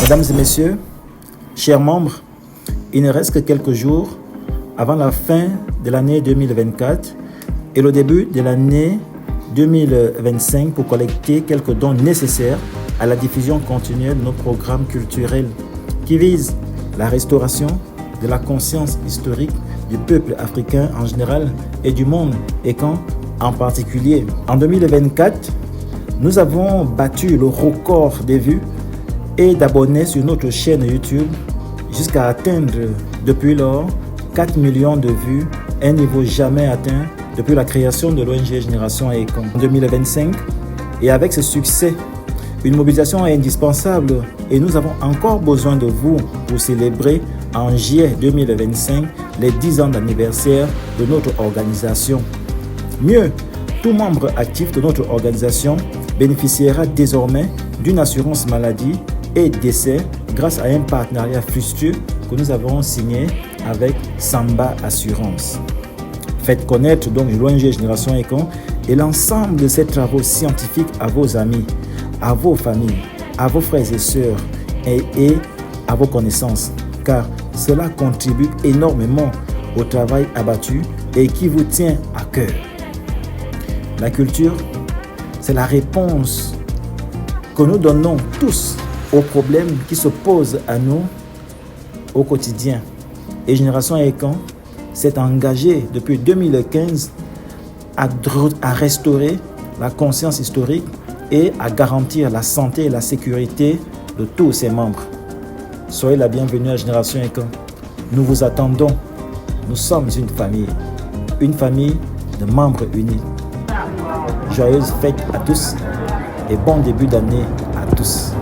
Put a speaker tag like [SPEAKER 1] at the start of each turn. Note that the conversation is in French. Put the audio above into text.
[SPEAKER 1] Mesdames et messieurs, chers membres, il ne reste que quelques jours avant la fin de l'année 2024 et le début de l'année 2025 pour collecter quelques dons nécessaires à la diffusion continue de nos programmes culturels qui visent la restauration de la conscience historique du peuple africain en général et du monde écan en particulier. En 2024, nous avons battu le record des vues et d'abonnés sur notre chaîne YouTube jusqu'à atteindre depuis lors 4 millions de vues, un niveau jamais atteint depuis la création de l'ONG Génération Écan en 2025. Et avec ce succès, une mobilisation est indispensable et nous avons encore besoin de vous pour célébrer en juillet 2025 les 10 ans d'anniversaire de notre organisation. Mieux, tout membre actif de notre organisation bénéficiera désormais d'une assurance maladie et décès grâce à un partenariat fructueux que nous avons signé avec Samba Assurance. Faites connaître donc l'ONG Génération Écan et l'ensemble de ces travaux scientifiques à vos amis, à vos familles, à vos frères et sœurs et à vos connaissances, car cela contribue énormément au travail abattu et qui vous tient à cœur. La culture, c'est la réponse que nous donnons tous aux problèmes qui se posent à nous au quotidien. Et Génération Écan s'est engagée depuis 2015 à restaurer la conscience historique et à garantir la santé et la sécurité de tous ses membres. Soyez la bienvenue à Génération Écan. Nous vous attendons. Nous sommes une famille de membres unis. Joyeuses fêtes à tous et bon début d'année à tous.